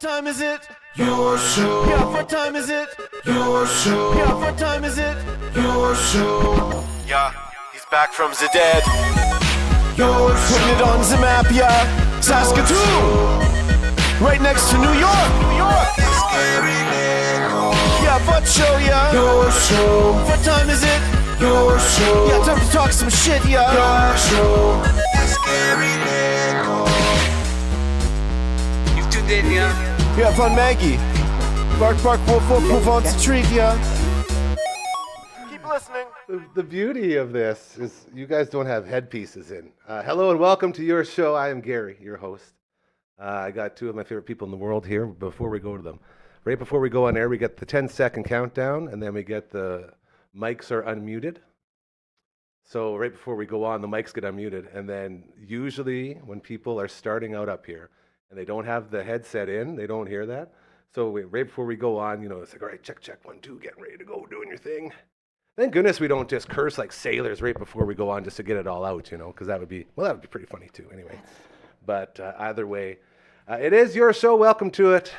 time is it? Your show. Yeah, what time is it? Your show. Yeah, what time is it? Your show. Yeah, he's back from the dead. Your show. Putting it on the map, yeah. Saskatoon. Right next to New York. New York. Yeah, what show, yeah. Your show. What time is it? Your show. Yeah, time to talk some shit, yeah. Your show. You've tuned in, yeah. Yeah, fun Maggie. Bark, bark, woof, woof, move on to treat, yeah. Keep listening. The beauty of this is you guys don't have headpieces in. Hello and welcome to your show. I am Gary, your host. I got two of my favorite people in the world here. Before we go to them, right before we go on air, we get the 10-second countdown, and then we get the mics are unmuted. So right before we go on, the mics get unmuted, and then usually when people are starting out up here and they don't have the headset in, they don't hear that. So right before we go on, it's like, all right, check, 1, 2, getting ready to go, doing your thing. Thank goodness we don't just curse like sailors right before we go on just to get it all out, because that would be pretty funny too anyway. But either way, it is your show. Welcome to it.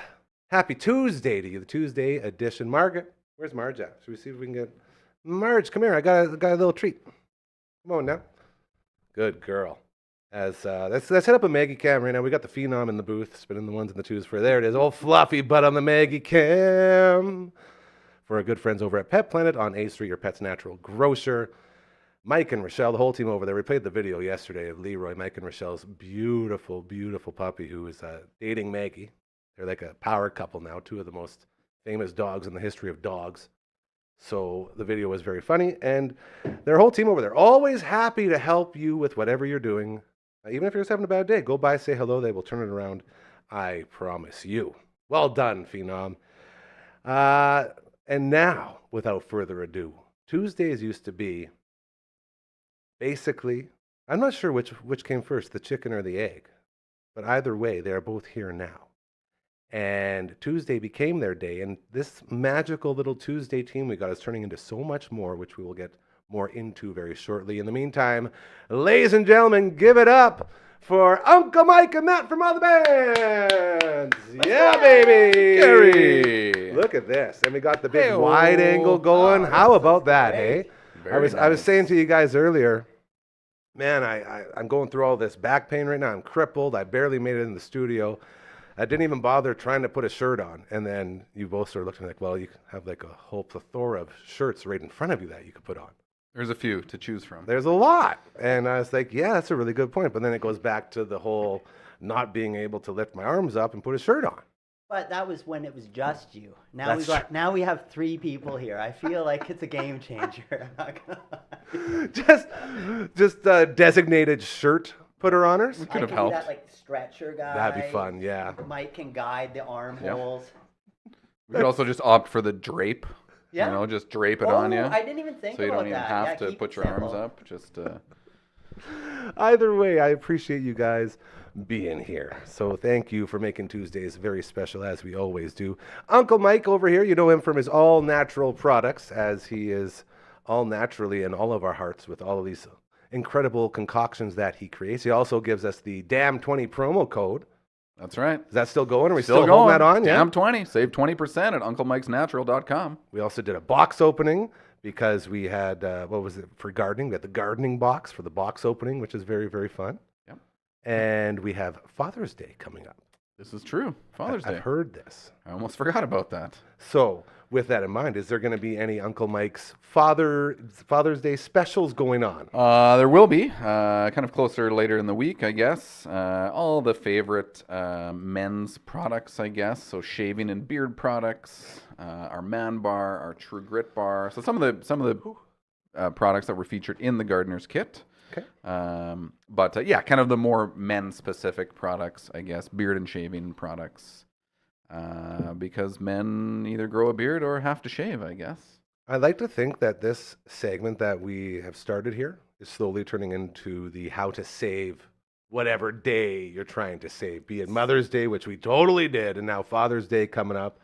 Happy Tuesday to you, the Tuesday edition. Margaret, where's Marge at? Should we see if we can get Marge? Come here. I got a little treat. Come on now. Good girl. Let's hit up a Maggie cam right now. We got the Phenom in the booth, spinning the ones and the twos for there it is. Old fluffy butt on the Maggie cam. For our good friends over at Pet Planet on A Street, your pet's natural grocer. Mike and Rochelle, the whole team over there. We played the video yesterday of Leroy, Mike and Rochelle's beautiful, beautiful puppy who is dating Maggie. They're like a power couple now, two of the most famous dogs in the history of dogs. So the video was very funny, and their whole team over there, always happy to help you with whatever you're doing. Even if you're just having a bad day, go by, say hello, they will turn it around. I promise you. Well done, Phenom. And now, without further ado, Tuesdays used to be basically, I'm not sure which came first, the chicken or the egg, but either way, they are both here now. And Tuesday became their day, and this magical little Tuesday team we got is turning into so much more, which we will get more into very shortly. In the meantime, ladies and gentlemen, give it up for Uncle Mike and Matt from all the bands. Yeah, baby. Gary. Look at this. And we got the big wide angle going. How about that, hey? I was saying to you guys earlier, man, I'm going through all this back pain right now. I'm crippled. I barely made it in the studio. I didn't even bother trying to put a shirt on. And then you both started looking like, well, you have like a whole plethora of shirts right in front of you that you could put on. There's a few to choose from. There's a lot. And I was like, yeah, that's a really good point. But then it goes back to the whole not being able to lift my arms up and put a shirt on. But that was when it was just you. Now we have 3 people here. I feel like it's a game changer. I'm not gonna just designated shirt putter honors. We could have helped. That like stretcher guy. That'd be fun, yeah. Mike can guide the armholes. We could also just opt for the drape. Yeah. Just drape it on you. I didn't even think about that. So you don't even have to put your arms up. Just. Either way, I appreciate you guys being here. So thank you for making Tuesdays very special, as we always do. Uncle Mike over here, you know him from his all-natural products, as he is all naturally in all of our hearts with all of these incredible concoctions that he creates. He also gives us the DAM20 promo code. That's right. Is that still going? Are we still holding that on? Yeah. DAM20. Save 20% at unclemikesnatural.com. We also did a box opening because we had, what was it, for gardening? We had the gardening box for the box opening, which is very, very fun. Yep. And we have Father's Day coming up. This is true. Father's Day. I've heard this. I almost forgot about that. So, with that in mind, is there going to be any Uncle Mike's Father's Day specials going on? There will be, kind of closer later in the week, I guess. All the favorite men's products, I guess. So shaving and beard products, our Man Bar, our True Grit Bar. So some of the products that were featured in the Gardener's Kit. Okay. But yeah, kind of the more men-specific products, I guess, beard and shaving products. Because men either grow a beard or have to shave, I guess. I like to think that this segment that we have started here is slowly turning into the how to save whatever day you're trying to save, be it Mother's Day, which we totally did, and now Father's Day coming up.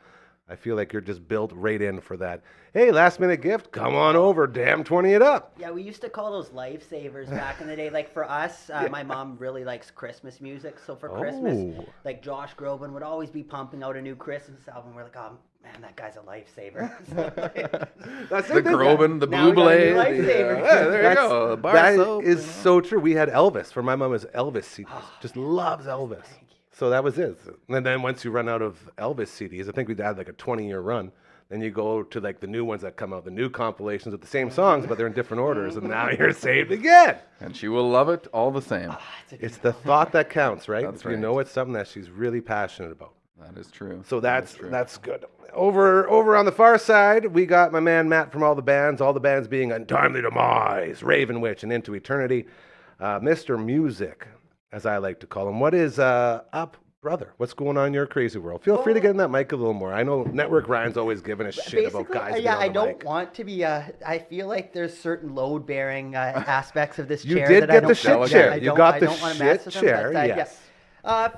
I feel like you're just built right in for that. Hey, last minute gift, come on over, damn 20 it up. Yeah, we used to call those lifesavers back in the day. Like for us, my mom really likes Christmas music. So for Christmas, Oh. like Josh Groban would always be pumping out a new Christmas album. We're like, oh man, that guy's a lifesaver. That's The Groban, the Now we got a new Buble. lifesaver. Yeah, there you go. Bar That soap, is you know. so true. We had Elvis. For my mom, was Elvis CDs. Just loves Elvis. Thank you. So that was it. And then once you run out of Elvis CDs, I think we had like a 20-year run. Then you go to like the new ones that come out, the new compilations with the same songs, but they're in different orders, and now you're saved again. And she will love it all the same. It's the thought that counts, right? That's If you right. know it's something that she's really passionate about. That is true. So That is that's true. good. Over on the far side, we got my man Matt from all the bands being Untimely Demise, Raven Witch, and Into Eternity. Mr. Music, as I like to call him. What is up, brother? What's going on in your crazy world? Feel free to get in that mic a little more. I know Network Ryan's always giving a shit about guys being yeah, on I the don't mic. want to be. I feel like there's certain load-bearing aspects of this You chair did that I get don't. the shit yeah, chair. I You don't- got I the don't wanna mess shit with them, chair, but, yes.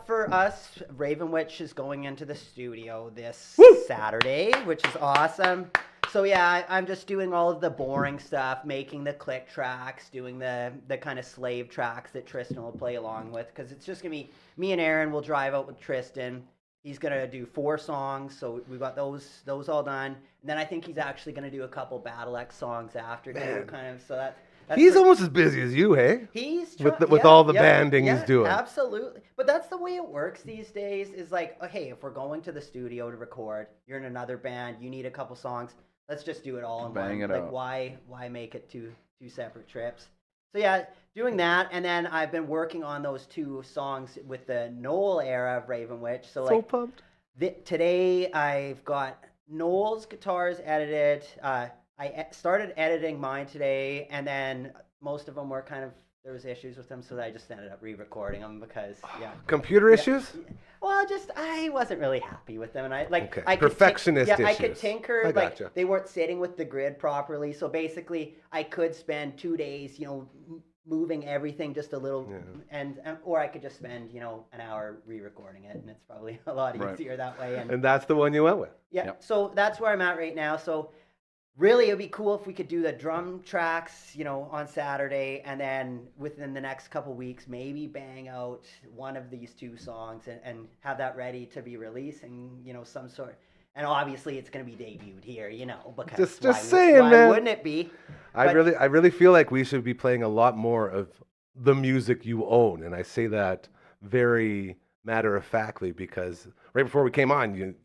For us, Raven Witch is going into the studio this Woo! Saturday, which is awesome. So yeah, I'm just doing all of the boring stuff, making the click tracks, doing the kind of slave tracks that Tristan will play along with, because it's just gonna be me and Aaron will drive out with Tristan. He's gonna do 4 songs, so we got those all done. And then I think he's actually gonna do a couple Battle X songs after, too, kind of. So that's He's pretty- almost as busy as you, hey? He's with all the banding he's doing. Absolutely. But that's the way it works these days is like, okay, if we're going to the studio to record, you're in another band, you need a couple songs, let's just do it all in Bang one. it Like out. why make it two separate trips? So yeah, doing that, and then I've been working on those 2 songs with the Noel era of Raven Witch. So So like pumped. today I've got Noel's guitars edited. I started editing mine today, and then most of them were there was issues with them, so I just ended up re-recording them because Computer issues? Well, just I wasn't really happy with them, and I like Okay. I could Perfectionist I could issues. tinker. I Like gotcha. they weren't sitting with the grid properly, so basically I could spend 2 days, moving everything just a little, and or I could just spend an hour re-recording it, and it's probably a lot Right. easier that way. And that's the one you went with. Yeah, Yep. so that's where I'm at right now. So really, it'd be cool if we could do the drum tracks, on Saturday, and then within the next couple weeks, maybe bang out one of these 2 songs and have that ready to be released, and some sort. And obviously, it's going to be debuted here, because Just saying, why man. wouldn't it be? I But- really feel like we should be playing a lot more of the music you own, and I say that very matter of factly because right before we came on, you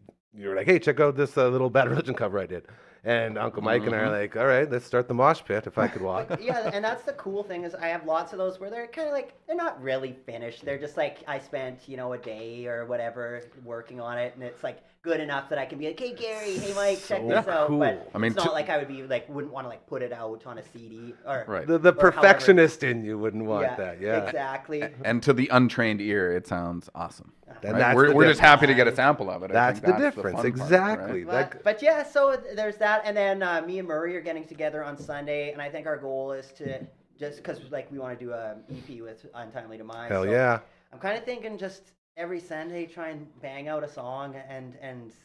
were like, "Hey, check out this little Bad Religion cover I did," and Uncle Mike and I are like, "All right, let's start the mosh pit if I could walk." Yeah, and that's the cool thing is I have lots of those where they're kind of like they're not really finished. They're just like I spent a day or whatever working on it, and it's like good enough that I can be like, hey Gary, hey Mike, check So this out. cool. But I mean, it's not to- like I would be like wouldn't want to like put it out on a CD or Right. The or however- perfectionist in you wouldn't want that, yeah. exactly. And to the untrained ear, it sounds awesome. And right? that's We're, the we're just difference. happy to get a sample of it. I That's think the the difference, fun part, exactly. right? But yeah, so there's that, and then me and Murray are getting together on Sunday, and I think our goal is to just because like we want to do a EP with Untimely Demise. Hell so yeah. I'm kind of thinking just every Sunday try and bang out a song, and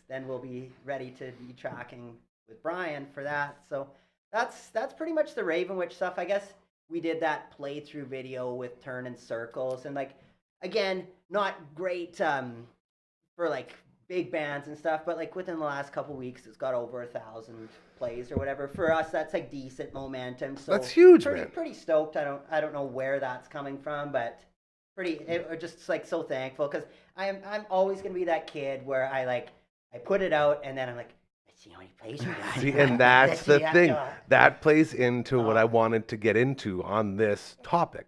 then we'll be ready to be tracking with Brian for that. So that's pretty much the Raven Witch stuff. I guess we did that playthrough video with Turn in Circles, and like again, not great for like big bands and stuff, but like within the last couple weeks, it's got over 1,000 plays or whatever. For us, that's like decent momentum. So That's huge, pretty, man. Pretty stoked. I don't know where that's coming from, but just like so thankful because I'm always gonna be that kid where I put it out and then I'm like, let's see how many plays we got. See, and that's Let's the see how- thing. That plays into what I wanted to get into on this topic.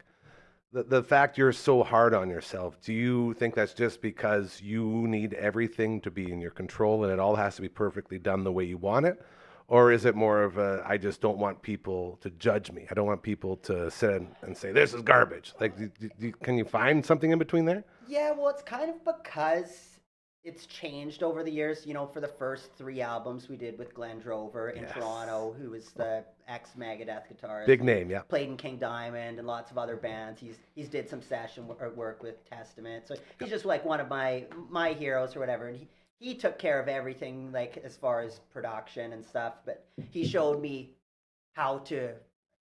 The fact you're so hard on yourself, do you think that's just because you need everything to be in your control and it all has to be perfectly done the way you want it? Or is it more of a, I just don't want people to judge me. I don't want people to sit and say, this is garbage. Like, can you find something in between there? Yeah, well, it's kind of because it's changed over the years. For the first 3 albums we did with Glenn Drover in Toronto, who was the ex-Megadeth guitarist. Big name, yeah. Played in King Diamond and lots of other bands. He's did some session work with Testament. So he's just like one of my heroes or whatever. And he took care of everything, like as far as production and stuff. But he showed me how to,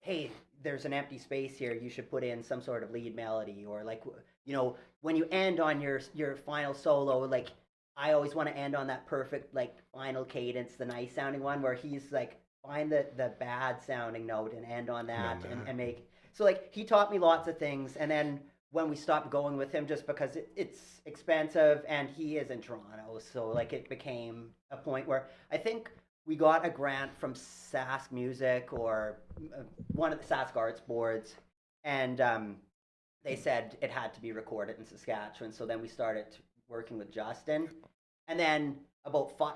hey, there's an empty space here. You should put in some sort of lead melody, or like, you know, when you end on your final solo, like I always want to end on that perfect like final cadence, the nice sounding one, where he's like find the bad sounding note and end on that and make. So like he taught me lots of things, and then when we stopped going with him just because it's expensive and he is in Toronto, so like it became a point where I think we got a grant from Sask Music or one of the Sask Arts boards, and they said it had to be recorded in Saskatchewan. So then we started working with Justin, and then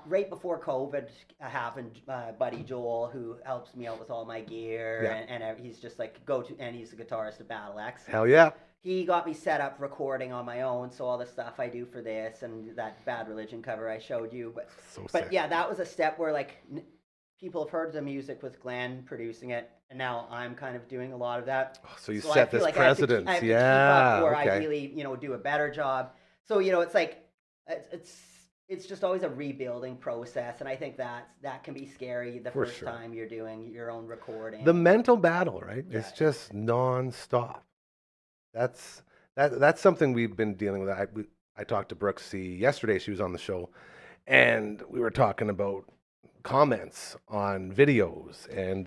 right before COVID happened, Buddy Joel, who helps me out with all my gear, and he's just like and he's the guitarist of Battle X. Hell yeah. He got me set up recording on my own, so all the stuff I do for this and that Bad Religion cover I showed you. But yeah, that was a step where like people have heard the music with Glenn producing it, and now I'm kind of doing a lot of that. Oh, so you set this precedence, I have to keep up, or ideally, you know, do a better job. So you know, it's like it's just always a rebuilding process, and I think that can be scary the first time you're doing your own recording. The mental battle, right? Yeah. It's just nonstop. That's something we've been dealing with. I talked to Brooksy yesterday. She was on the show, and we were talking about comments on videos and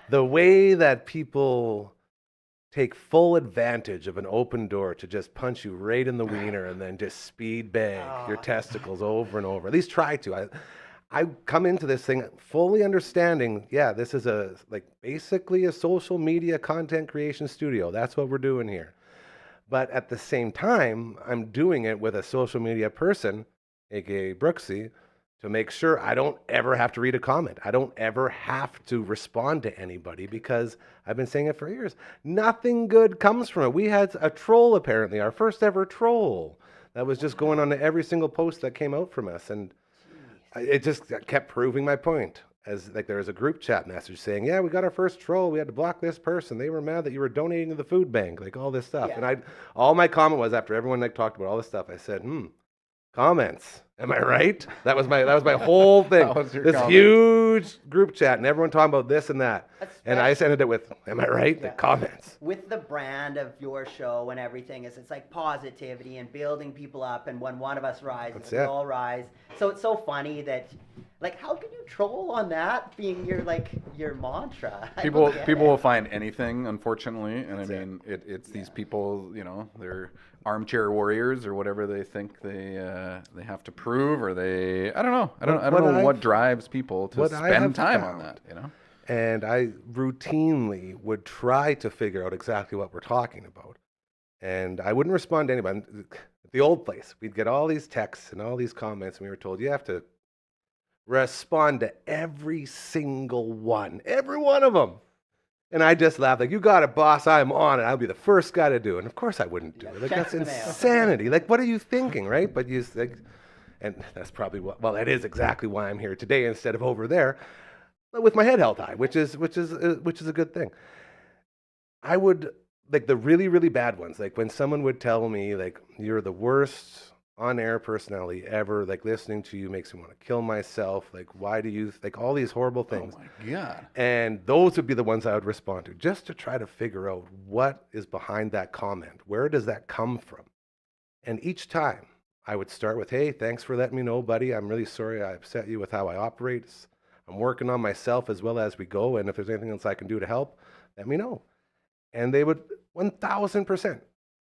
the way that people take full advantage of an open door to just punch you right in the wiener and then just speed bang your testicles over and over. At least try to. I come into this thing fully understanding, this is basically a social media content creation studio. That's what we're doing here. But at the same time, I'm doing it with a social media person, aka Brooksy, to make sure I don't ever have to read a comment. I don't ever have to respond to anybody, because I've been saying it for years. Nothing good comes from it. We had a troll, apparently, our first ever troll, that was just going on to every single post that came out from us. And it just kept proving my point. As like there was a group chat message saying, we got our first troll. We had to block this person. They were mad that you were donating to the food bank, like all this stuff. And all my comment was, after everyone talked about all this stuff, I said, comments. Am I right? That was my whole thing. This huge group chat and everyone talking about this and that. And I just ended it with, am I right? The comments. With the brand of your show and everything, it's like positivity and building people up, and when one of us rises, we all rise. So it's so funny that, like, how can you troll on that being your mantra? People will find anything, unfortunately, and I mean it's these people, you know, they're armchair warriors or whatever they think they have to prove, or I don't know what drives people to spend time on that, you know. And I routinely would try to figure out exactly what we're talking about, and I wouldn't respond to anybody. At the old place, we'd get all these texts and all these comments, and we were told you have to respond to every single one, every one of them. And I just laughed, like, you got it, boss, I'm on it. I'll be the first guy to do it. And of course I wouldn't do it. Like, that's insanity. Like, what are you thinking, right? But and that's probably that is exactly why I'm here today instead of over there, but with my head held high, which is a good thing. I would, like, the really, really bad ones, like when someone would tell me, like, you're the worst on-air personality ever, like, listening to you makes me want to kill myself, like, why do you, like, all these horrible things. Oh my God. And those would be the ones I would respond to, just to try to figure out what is behind that comment. Where does that come from? And each time I would start with, hey, thanks for letting me know, buddy. I'm really sorry I upset you with how I operate. I'm working on myself as well as we go, and if there's anything else I can do to help, let me know. And they would 1,000%.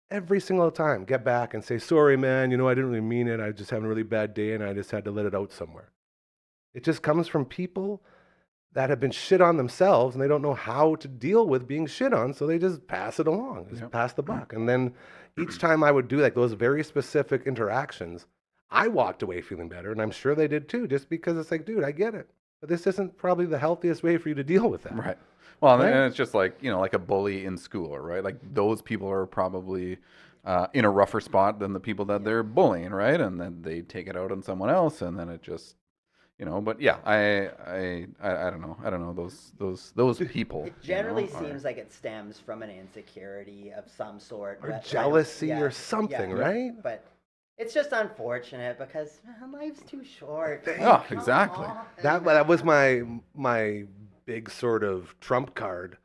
Every single time, get back and say, sorry, man, you know, I didn't really mean it. I just having a really bad day and I just had to let it out somewhere. It just comes from people that have been shit on themselves and they don't know how to deal with being shit on, so they just pass it along, just pass the buck. And then each time I would do like those very specific interactions, I walked away feeling better, and I'm sure they did too, just because it's like, dude, I get it. But this isn't probably the healthiest way for you to deal with that. Right. Well, right? And it's just like, you know, like a bully in school, right? Like those people are probably in a rougher spot than the people that they're bullying, right? And then they take it out on someone else, and then it just, you know. But yeah, I don't know those people. It generally seems like it stems from an insecurity of some sort, or jealousy or something, right? But It's just unfortunate because man, life's too short. Oh, exactly. That was my big sort of trump card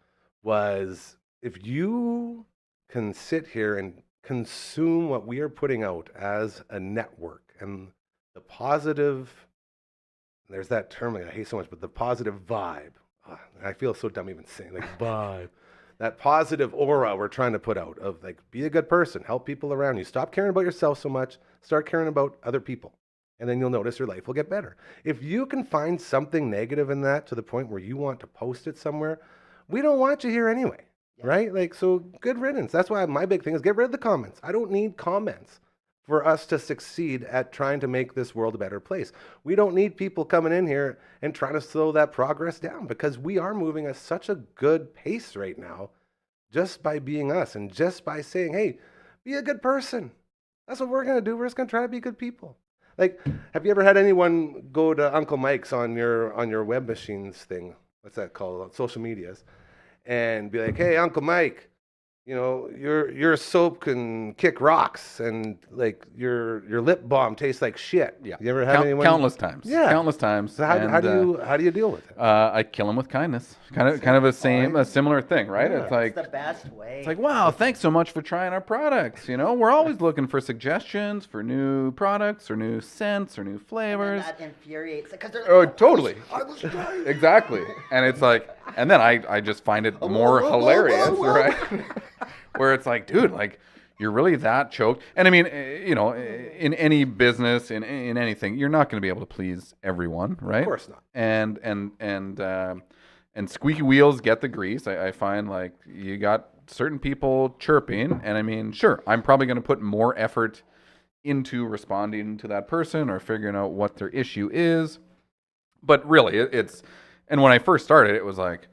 was if you can sit here and consume what we are putting out as a network and the positive, there's that term I hate so much, but the positive vibe. I feel so dumb even saying like vibe. That positive aura we're trying to put out of like, be a good person, help people around you. Stop caring about yourself so much, start caring about other people. And then you'll notice your life will get better. If you can find something negative in that to the point where you want to post it somewhere, we don't want you here anyway, right? Like, so good riddance. That's why my big thing is get rid of the comments. I don't need comments for us to succeed at trying to make this world a better place. We don't need people coming in here and trying to slow that progress down because we are moving at such a good pace right now just by being us and just by saying, hey, be a good person. That's what we're going to do. We're just going to try to be good people. Like, have you ever had anyone go to Uncle Mike's on your web machines thing? What's that called? Social medias. And be like, hey, Uncle Mike, you know, your soap can kick rocks and like your lip balm tastes like shit. Yeah. You ever had anyone? Countless times. Yeah. Countless times. So how do you deal with it? I kill him with kindness. Kind of a similar thing, right? Yeah. It's like It's the best way. it's like, wow, thanks so much for trying our products. You know, we're always looking for suggestions for new products or new scents or new and flavors. that infuriates because they're Oh, totally. I was right. Exactly. And it's like, and then I just find it more hilarious, right? Where it's like, dude, like, you're really that choked. And I mean, you know, in any business, in anything, you're not going to be able to please everyone, right? Of course not. And squeaky wheels get the grease. I find like you got certain people chirping, and I mean, sure, I'm probably going to put more effort into responding to that person or figuring out what their issue is. But really, it's, and when I first started, it was like,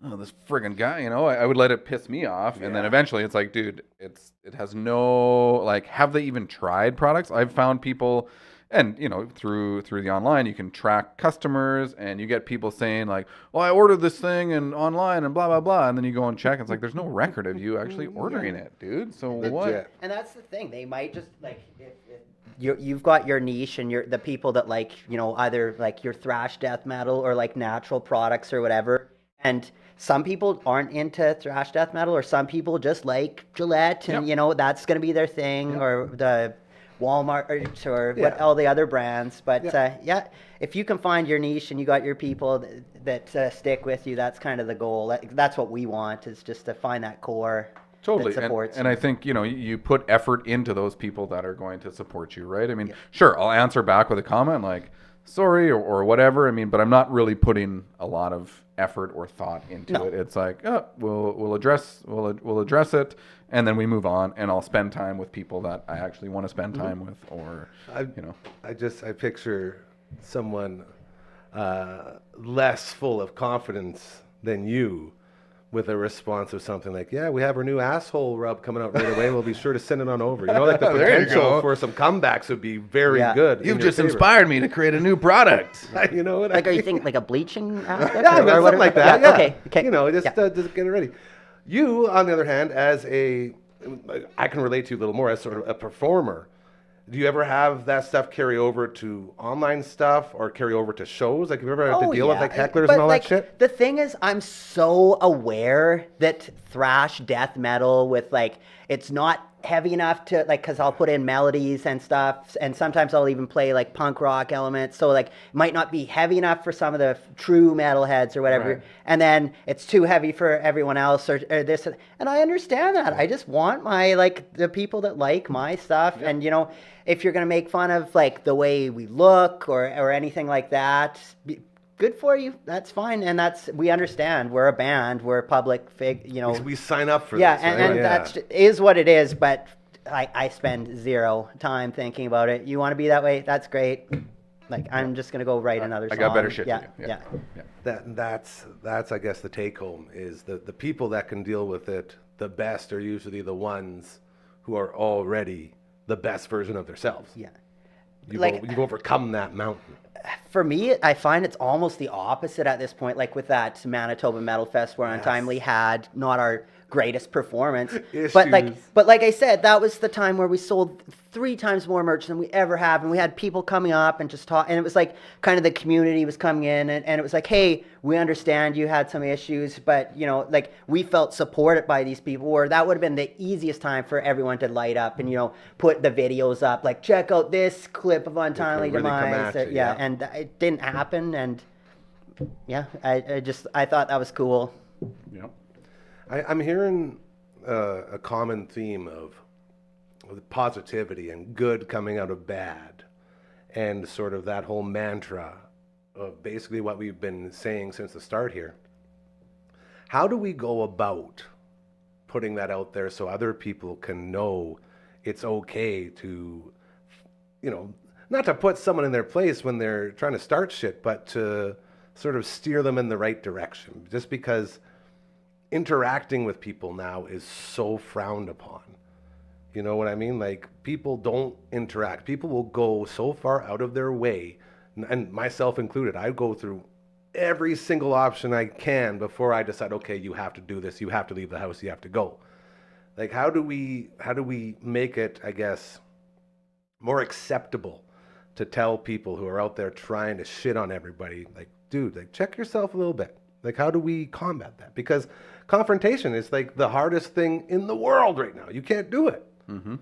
oh, this friggin' guy, you know, I would let it piss me off. And then eventually it's like, dude, it has no, like, have they even tried products? I've found people, and, you know, through the online, you can track customers and you get people saying like, well, I ordered this thing and online and blah, blah, blah. And then you go and check. It's like, there's no record of you actually ordering it, dude. So what? And that's the thing. They might just like if you've got your niche and you're the people that like, you know, either like your thrash death metal or like natural products or whatever. And some people aren't into thrash death metal, or some people just like Gillette, and you know that's going to be their thing, or the Walmart or what all the other brands. But if you can find your niche and you got your people that stick with you, that's kind of the goal. That's what we want, is just to find that core. Totally. That supports and I think, you know, you put effort into those people that are going to support you, right? I mean, sure, I'll answer back with a comment like, sorry, or whatever. I mean, but I'm not really putting a lot of effort or thought into it. It's like, oh, we'll address it, and then we move on, and I'll spend time with people that I actually want to spend time with, or you know. I picture someone less full of confidence than you with a response of something like, yeah, we have our new asshole rub coming out right away. We'll be sure to send it on over. You know, like the potential for some comebacks would be very good. You've just inspired me to create a new product. You know what Like, are you thinking like a bleaching aspect? Yeah, something like that. Yeah. Okay. You know, just get it ready. You, on the other hand, I can relate to you a little more as sort of a performer. Do you ever have that stuff carry over to online stuff or carry over to shows? Like, have you ever had to deal with like hecklers and all that shit? The thing is, I'm so aware that thrash death metal with like, it's not heavy enough to like, cause I'll put in melodies and stuff, and sometimes I'll even play like punk rock elements. So like, it might not be heavy enough for some of the true metalheads or whatever. Right. And then it's too heavy for everyone else or this. And I understand that. I just want my, like the people that like my stuff. And you know, if you're going to make fun of like the way we look or anything like that, good for you. That's fine. And we understand. We're a band. We're a public you know. We sign up for this. Right? And that is what it is. But I spend zero time thinking about it. You want to be that way? That's great. Like, I'm just going to go write another song. I got better shit to do. Yeah. That's I guess the take home is the people that can deal with it the best are usually the ones who are already the best version of themselves. Yeah. You've overcome that mountain. For me, I find it's almost the opposite at this point. Like with that Manitoba Metal Fest where Untimely had not our greatest performance. But like I said, that was the time where we sold 3 times more merch than we ever have, and we had people coming up and just talk, and it was like kind of the community was coming in, and it was like, hey, we understand you had some issues, but you know, like we felt supported by these people, where that would have been the easiest time for everyone to light up and, you know, put the videos up, like check out this clip of Untimely really come Demise, at you, yeah, and it didn't happen, and yeah, I thought that was cool. Yep. I'm hearing a common theme of positivity and good coming out of bad, and sort of that whole mantra of basically what we've been saying since the start here. How do we go about putting that out there so other people can know it's okay to, you know, not to put someone in their place when they're trying to start shit, but to sort of steer them in the right direction, just because interacting with people now is so frowned upon. You know what I mean? Like, people don't interact. People will go so far out of their way, and myself included. I go through every single option I can before I decide, okay, you have to do this, you have to leave the house, you have to go. Like, how do we make it, I guess, more acceptable to tell people who are out there trying to shit on everybody, like, dude, like, check yourself a little bit. Like, how do we combat that? Because confrontation is like the hardest thing in the world right now. You can't do it. Mm-hmm.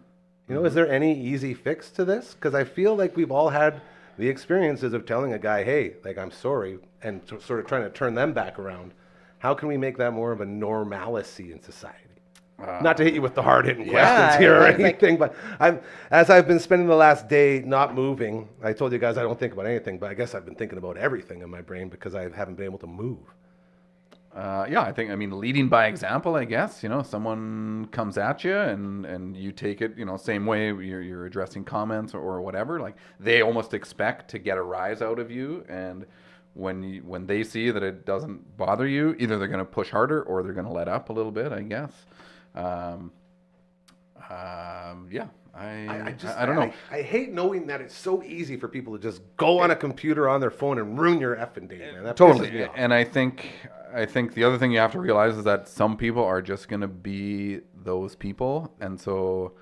You know, is there any easy fix to this? Because I feel like we've all had the experiences of telling a guy, hey, like, I'm sorry, and sort of trying to turn them back around. How can we make that more of a normalcy in society? Not to hit you with the hard-hitting questions here or anything, but as I've been spending the last day not moving, I told you guys I don't think about anything, but I guess I've been thinking about everything in my brain because I haven't been able to move. Yeah, I mean, leading by example, I guess. You know, someone comes at you and you take it, you know, same way you're addressing comments or whatever. Like, they almost expect to get a rise out of you, and when they see that it doesn't bother you, either they're going to push harder or they're going to let up a little bit, I guess. Yeah. I don't know. I hate knowing that it's so easy for people to just go on a computer on their phone and ruin your effing day, man. That pisses me Totally. off. And I think the other thing you have to realize is that some people are just going to be those people, and so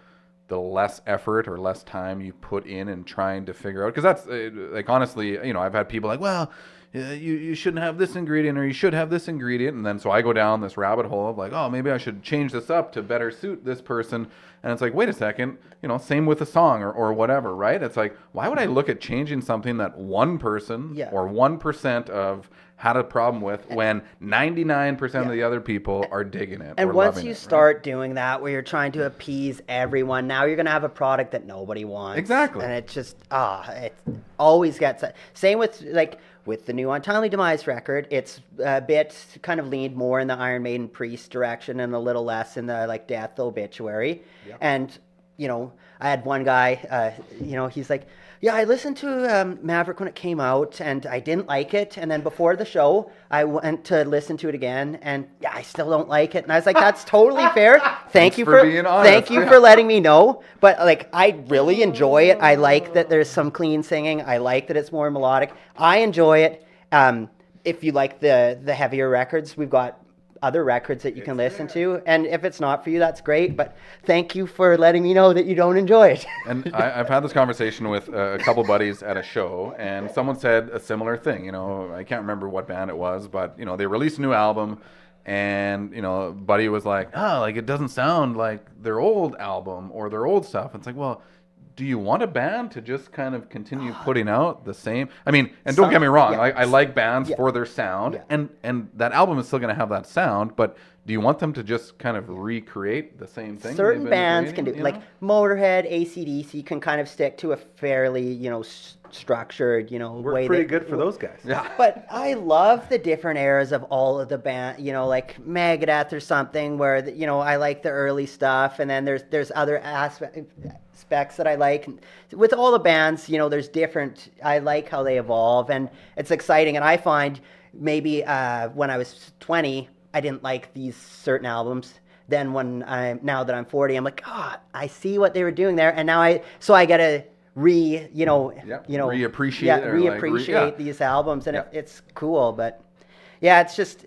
the less effort or less time you put in trying to figure out, because that's like, honestly, you know, I've had people like, well, you shouldn't have this ingredient or you should have this ingredient, and then so I go down this rabbit hole of like, oh, maybe I should change this up to better suit this person, and it's like, wait a second, you know, same with a song or whatever, right? It's like, why would I look at changing something that one person or 1% of had a problem with when 99% of the other people are digging it? And or once loving you it, start right? doing that, where you're trying to appease everyone, now you're going to have a product that nobody wants. Exactly. And it just, it always gets that. Same with, like, with the new Untimely Demise record, it's a bit kind of leaned more in the Iron Maiden Priest direction and a little less in the, like, death obituary. Yep. And, you know, I had one guy, you know, he's like, yeah, I listened to Maverick when it came out, and I didn't like it. And then before the show, I went to listen to it again, and yeah, I still don't like it. And I was like, that's totally fair. Thank you for being honest. Thank you for letting me know. But like, I really enjoy it. I like that there's some clean singing. I like that it's more melodic. I enjoy it. If you like the heavier records, we've got other records that you can listen to, and if it's not for you, that's great, but thank you for letting me know that you don't enjoy it. And I've had this conversation with a couple buddies at a show, and someone said a similar thing. You know, I can't remember what band it was, but, you know, they released a new album, and, you know, buddy was like, oh, like, it doesn't sound like their old album or their old stuff. It's like, well, do you want a band to just kind of continue putting out the same? I mean, and don't get me wrong, I like bands for their sound, and that album is still going to have that sound, but do you want them to just kind of recreate the same thing? Certain bands can do, like Motorhead, AC/DC can kind of stick to a fairly, you know, structured, you know, We're way. pretty good for those guys. Yeah. But I love the different eras of all of the band, you know, like Megadeth or something, where, you know, I like the early stuff, and then there's other aspects that I like. With all the bands, you know, there's different, I like how they evolve, and it's exciting. And I find maybe when I was 20, I didn't like these certain albums. Then now that I'm 40, I'm like, oh, I see what they were doing there, and now I gotta reappreciate these albums, and it's cool. But yeah, it's just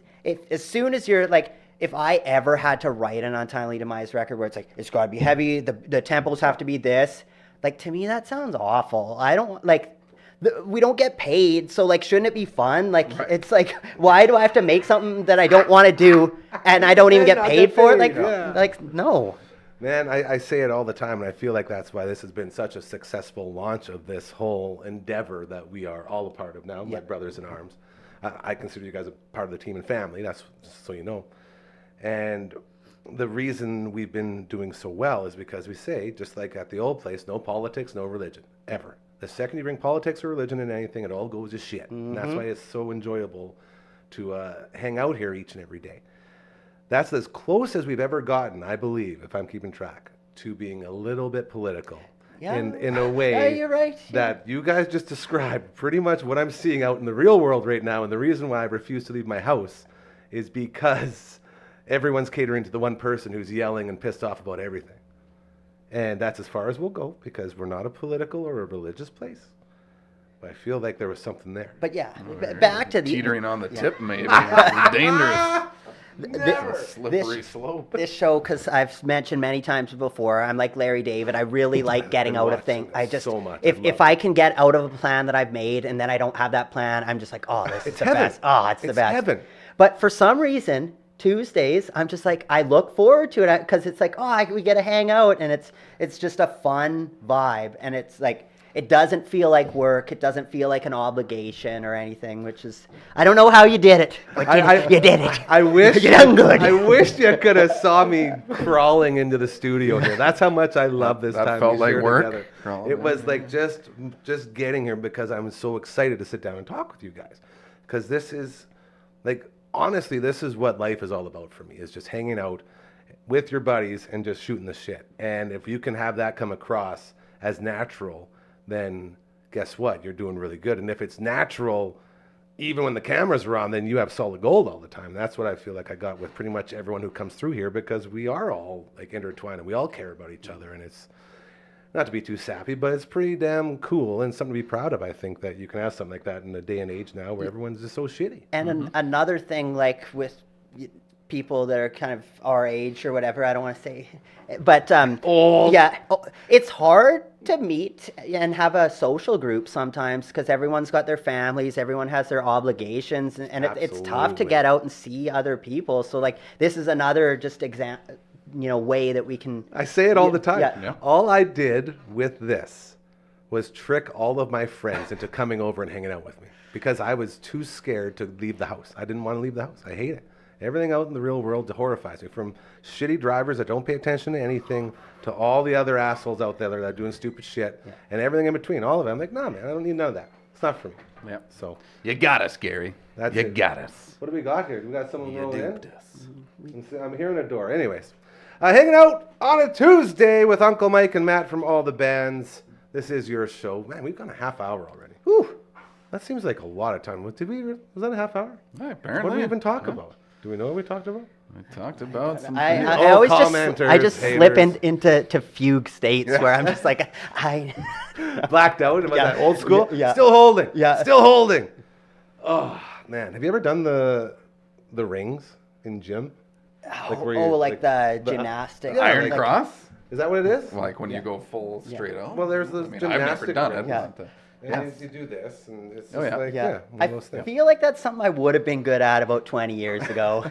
as soon as you're like, if I ever had to write an Untimely Demise record where it's like, it's got to be heavy, the tempos have to be this, Like, to me, that sounds awful. I don't like. We don't get paid, so like, shouldn't it be fun? Like, it's like, why do I have to make something that I don't want to do and I don't even get not paid get for it? paid, Like, yeah. like no. Man, I say it all the time, and I feel like that's why this has been such a successful launch of this whole endeavor that we are all a part of now, my brothers in arms. I consider you guys a part of the team and family, that's just so you know. And the reason we've been doing so well is because we say, just like at the old place, no politics, no religion, ever. The second you bring politics or religion in anything, it all goes to shit. And that's why it's so enjoyable to hang out here each and every day. That's as close as we've ever gotten, I believe, if I'm keeping track, to being a little bit political. Yeah. In a way Yeah, you're right. that you guys just described pretty much what I'm seeing out in the real world right now. And the reason why I refuse to leave my house is because everyone's catering to the one person who's yelling and pissed off about everything. And that's as far as we'll go, because we're not a political or a religious place. But I feel like there was something there. But yeah, back to the Teetering on the tip, maybe. It's dangerous. Never. Slippery slope. this show, because I've mentioned many times before, I'm like Larry David. I really like getting out of watching things. this I just so much. I if love I can get out of a plan that I've made and then I don't have that plan, I'm just like, oh, this is It's the heaven. best. Oh, it's the It's best. heaven. But for some reason, Tuesdays, I'm just like, I look forward to it because it's like, we get to hang out, and it's just a fun vibe, and it's like, it doesn't feel like work, it doesn't feel like an obligation or anything, which is, I don't know how you did it, but you did it. I wish You done good. I wish you could have saw me crawling into the studio here. That's how much I love this That time. felt we like shared work? together. Crawling It was in. like just getting here because I'm so excited to sit down and talk with you guys. Because this is like, honestly, this is what life is all about for me, is just hanging out with your buddies and just shooting the shit. And if you can have that come across as natural, then guess what? You're doing really good. And if it's natural, even when the cameras are on, then you have solid gold all the time. That's what I feel like I got with pretty much everyone who comes through here, because we are all like intertwined and we all care about each other. And it's not to be too sappy, but it's pretty damn cool and something to be proud of. I think that you can have something like that in a day and age now where everyone's just so shitty. And another thing, like with people that are kind of our age or whatever, I don't want to say, but Old. yeah, it's hard to meet and have a social group sometimes because everyone's got their families, everyone has their obligations, and it's tough to Absolutely. get out and see other people. So like, this is another just way that we can. I say it all the time. Yeah. All I did with this was trick all of my friends into coming over and hanging out with me because I was too scared to leave the house. I didn't want to leave the house. I hate it. Everything out in the real world horrifies me, from shitty drivers that don't pay attention to anything to all the other assholes out there that are doing stupid shit and everything in between. All of it. I'm like, nah, man, I don't need none of that. It's not for me. Yeah. So You got us, Gary. That's you it. got us. what do we got here? Do we got someone You rolling in? duped us. I'm hearing a door. Anyways, hanging out on a Tuesday with Uncle Mike and Matt from all the bands. This is your show. Man, we've gone a half hour already. Whew. That seems like a lot of time. Was that a half hour? Yeah, apparently. What did we even talk about? Do we know what we talked about? We talked about some. I always commenters, I just slip haters. into fugue states where I'm just like, Blacked out about Yeah. that old school? Yeah. Still holding. Yeah. Still holding. Oh, man. Have you ever done the rings in gym? where you- the gymnastics. Yeah, Iron like- Cross? Is that what it is? Like when you go full straight out? Well, there's the I mean, I've never gymnastic done it. rings. Yeah. but, And you do this, and it's just Oh, yeah. like, Yeah, one I of those things. feel like that's something I would have been good at about 20 years ago.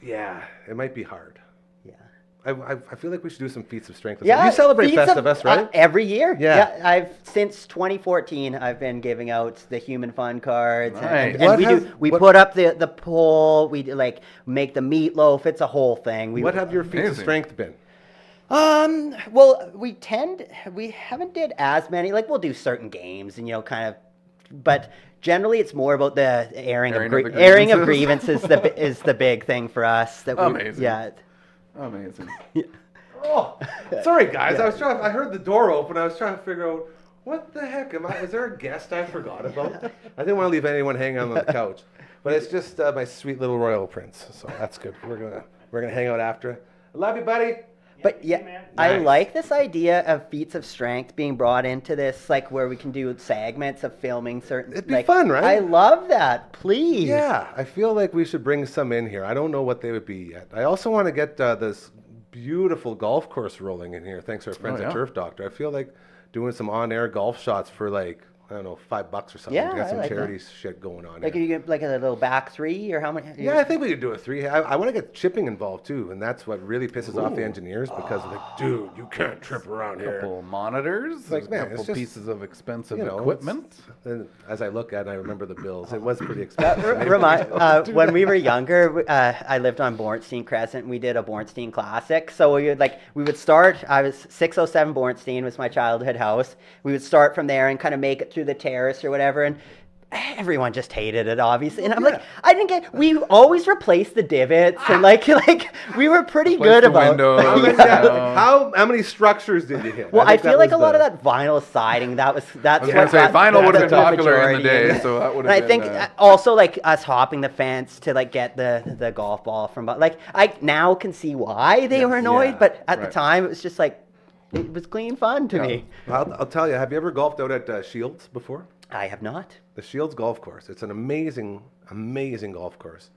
Yeah, it might be hard. Yeah. I feel like we should do some feats of strength. Yeah, You celebrate feats of- Festivus, right? every year. Yeah. I've since 2014. I've been giving out the Human Fun cards, Nice. and What we has- we what- put up the pole. We like make the meatloaf. It's a whole thing. What have your feats of Amazing. strength been? Well, we haven't did as many. Like we'll do certain games, and kind of, but generally it's more about the airing of grievances. Is the big thing for us. Amazing. Yeah. Amazing. Oh, sorry guys. I heard the door open. I was trying to figure out what the heck am I? Is there a guest I forgot about? I didn't want to leave anyone hanging on the couch, but it's just my sweet little royal prince. So that's good. We're gonna hang out after. I love you, buddy. But yeah, I like this idea of feats of strength being brought into this, like where we can do segments of filming certain. It'd be like, fun, right? I love that. Please. Yeah, I feel like we should bring some in here. I don't know what they would be yet. I also want to get this beautiful golf course rolling in here. Thanks to our friends Oh, at yeah. Turf Doctor. I feel like doing some on-air golf shots for like, I don't know, $5 or something. Yeah, We got I some like charity shit going on Like here. you get like a little back three or how many? Yeah, I think we could do a 3. I want to get chipping involved too, and that's what really pisses off the engineers because they're like, dude, you can't trip around here. Couple monitors, Like, a man, couple it's just, pieces of expensive You know, equipment. and as I look at it, and I remember the bills. It was pretty expensive. When we were younger, I lived on Bornstein Crescent. And we did a Bornstein Classic. So we would start. I was 607 Bornstein was my childhood house. We would start from there and kind of make it through the terrace or whatever. And everyone just hated it, obviously. And I'm like, I didn't get. We always replaced the divots and like we were pretty Replace good the about. windows. Yeah. How many structures did you hit? Well, I think that feel like was a lot of the- that vinyl siding. That's I was what gonna say got vinyl would have been the popular in the majority. day, so that would And have I been. think also like us hopping the fence to like get the golf ball from, like I now can see why they were annoyed, yeah, but at the right. time it was just like it was clean fun to me. I'll tell you. Have you ever golfed out at Shields before? I have not. The Shields Golf Course. It's an amazing, amazing golf course.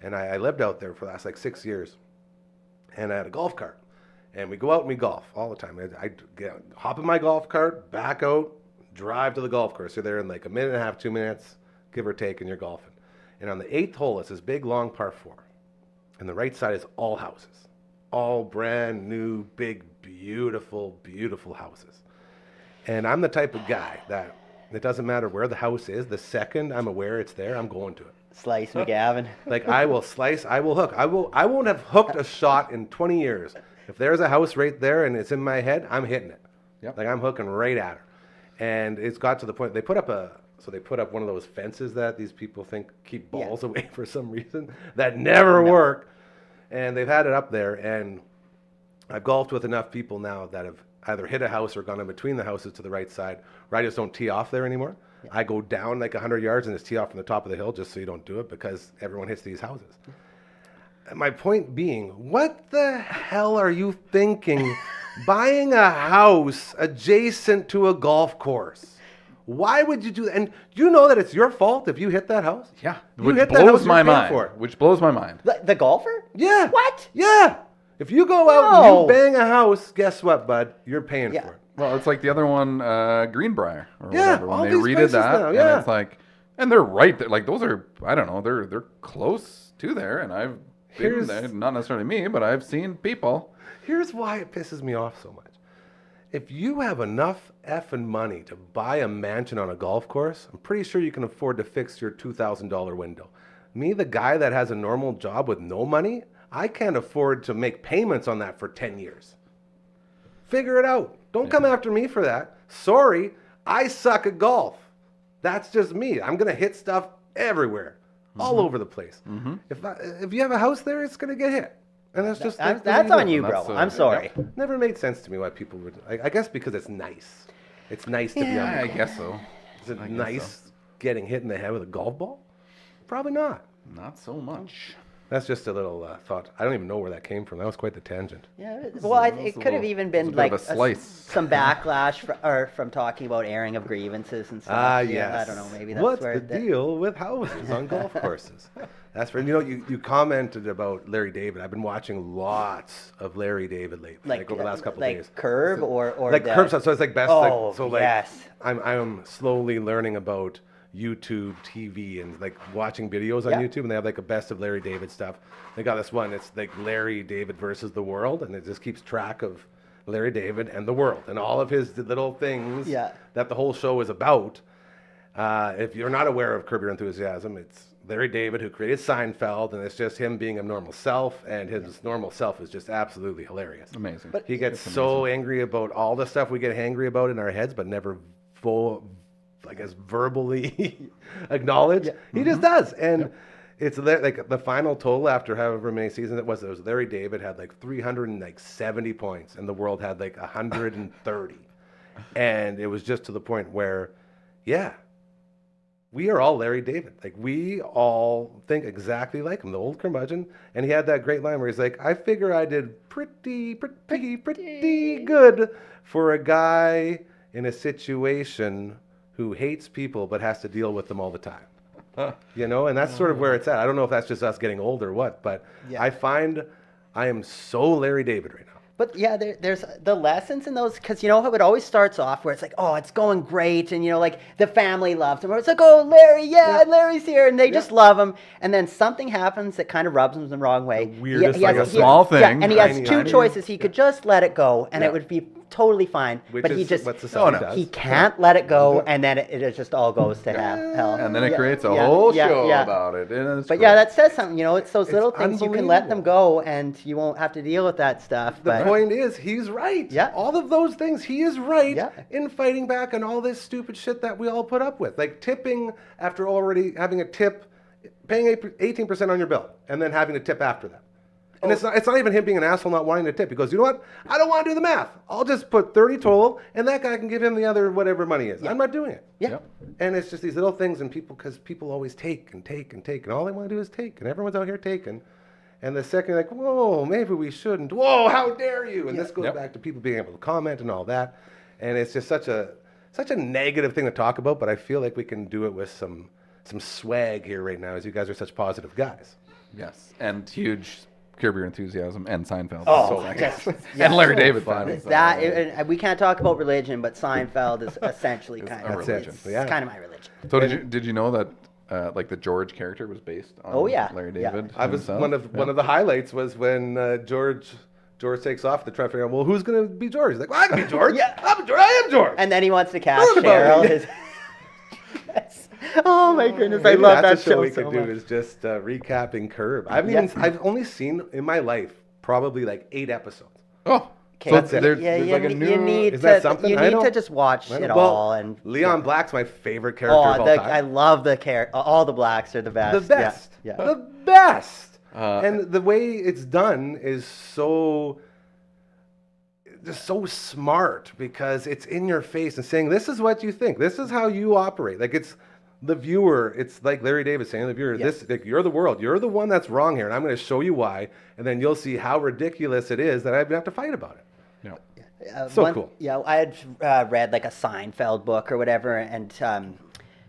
And I lived out there for the last like 6 years. And I had a golf cart. And we go out and we golf all the time. I hop in my golf cart, back out, drive to the golf course. You're there in like a minute and a half, 2 minutes, give or take, and you're golfing. And on the 8th hole, it's this big, long par 4. And the right side is all houses. All brand new, big, beautiful, beautiful houses. And I'm the type of guy that it doesn't matter where the house is. The second I'm aware it's there, I'm going to it. Slice McGavin. Like I will slice, I will hook. I won't have hooked a shot in 20 years. If there's a house right there and it's in my head, I'm hitting it. Yep. Like I'm hooking right at her. And it's got to the point they put up one of those fences that these people think keep balls away for some reason that never work. And they've had it up there, and I've golfed with enough people now that have either hit a house or gone in between the houses to the right side, where I just don't tee off there anymore. Yeah. I go down like 100 yards and just tee off from the top of the hill just so you don't do it because everyone hits these houses. My point being, what the hell are you thinking buying a house adjacent to a golf course? Why would you do that? And you know that it's your fault if you hit that house? Yeah, You which hit that house, blows my you're paying mind. for it. Which blows my mind. The golfer? Yeah. What? Yeah. If you go out and No. you bang a house, guess what, bud? You're paying Yeah. for it. Well, it's like the other one, Greenbrier, or Yeah, whatever. When all they these redid places that, now, and yeah. it's like, and they're right there. Like those are, I don't know, they're close to there, and I've been Here's- there, not necessarily me, but I've seen people. Here's why it pisses me off so much. If you have enough effing money to buy a mansion on a golf course, I'm pretty sure you can afford to fix your $2,000 window. Me, the guy that has a normal job with no money, I can't afford to make payments on that for 10 years. Figure it out. Don't come after me for that. Sorry, I suck at golf. That's just me. I'm going to hit stuff everywhere, all over the place. If you have a house there, it's going to get hit. And that's just That's on you, bro. That's, I'm sorry. Never made sense to me why people would. I guess because it's nice. It's nice to be on Yeah, the I golf. guess so. Is it I guess nice getting hit in the head with a golf ball? Probably not. Not so much. That's just a little thought. I don't even know where that came from. That was quite the tangent. Yeah, well, it could have even been a bit like of a slice. some backlash from talking about airing of grievances and stuff. Ah, Yeah, yes. I don't know. Maybe that's What's where the deal with houses on golf courses? That's for you commented about Larry David. I've been watching lots of Larry David lately, like over the last couple like days. Curb or Like the, curb stuff. So it's like best. Oh, like, so like yes. I'm slowly learning about YouTube TV and like watching videos on Yeah. YouTube, and they have like a best of Larry David stuff. They got this one. It's like Larry David versus the world, and it just keeps track of Larry David and the world and all of his little things Yeah. that the whole show is about. If you're not aware of Curb Your Enthusiasm, it's Larry David who created Seinfeld, and it's just him being a normal self, and his normal self is just absolutely hilarious. Amazing. He gets so angry about all the stuff we get angry about in our heads, but never I guess verbally acknowledge. He just does, and it's like the final total after however many seasons it was Larry David had like 370 points, and the world had like 130, and it was just to the point where, yeah. We are all Larry David. Like, we all think exactly like him, the old curmudgeon. And he had that great line where he's like, I figure I did pretty good for a guy in a situation who hates people but has to deal with them all the time. You know, and that's sort of where it's at. I don't know if that's just us getting old or what, but Yeah. I find I am so Larry David right now. But yeah, there's the lessons in those, because you know how it always starts off where it's like, oh, it's going great, and you know, like the family loves him, or it's like, oh, Larry, yeah. Larry's here, and they just love him, and then something happens that kind of rubs him the wrong way. weirdest, like a small thing. Yeah, and he has Tiny, two tiny. choices. He could just let it go, and Yeah. it would be totally fine. Which but is he just what society does. he can't let it go, and then it just all goes to hell. And then it Yeah, creates a yeah, whole yeah, show yeah. about it. And it's But great. yeah, that says something. You know, it's those little It's things you can let them go, and you won't have to deal with that stuff. The But point is, he's right. Yeah. All of those things, he is right Yeah. in fighting back on all this stupid shit that we all put up with. Like tipping after already having a tip, paying 18% on your bill, and then having a tip after that. And it's not even him being an asshole not wanting to tip. He goes, you know what? I don't want to do the math. I'll just put 30 total, and that guy can give him the other whatever money is. I'm not doing it. yeah. Yep. And it's just these little things, and because people always take and take and take, and all they want to do is take, and everyone's out here taking. And the second you're like, whoa, maybe we shouldn't. Whoa, how dare you? And this goes Yep. back to people being able to comment and all that. And it's just such a negative thing to talk about, but I feel like we can do it with some swag here right now, as you guys are such positive guys. Yes. And huge Curb Your Enthusiasm and Seinfeld. Oh, So, just- and Larry David. funny. fans, so, That and we can't talk about religion, but Seinfeld is essentially It's kind a of religion. It's Yeah. kind of my religion. So did you know that like the George character was based on Oh, yeah. Larry Yeah. David? I was himself? one of the highlights was when George takes off the truck. Figuring, well, who's going to be George? He's like, well, I can be George. Yeah. I'm George. I am George. And then he wants to cast Learn about Cheryl. me. His... Oh my goodness, I Maybe love that that's a show show we so could much. do is just recapping Curb. Yeah. I've only seen in my life probably like 8 episodes. Oh, Okay, so that's it. there's yeah, like a you new. need Is that to, something? You I need don't- to just watch I it don't- well, all. And Leon Black's my favorite character of all I time. love the character. All the blacks are the best. The best. Yeah. The best. Uh, And the way it's done is so smart because it's in your face and saying, this is what you think. This is how you operate. Like it's the viewer. It's like Larry David saying to the viewer, Yeah. this, like, you're the world. You're the one that's wrong here. And I'm going to show you why. And then you'll see how ridiculous it is that I have to fight about it. yeah. So cool. Yeah, I had read like a Seinfeld book or whatever, and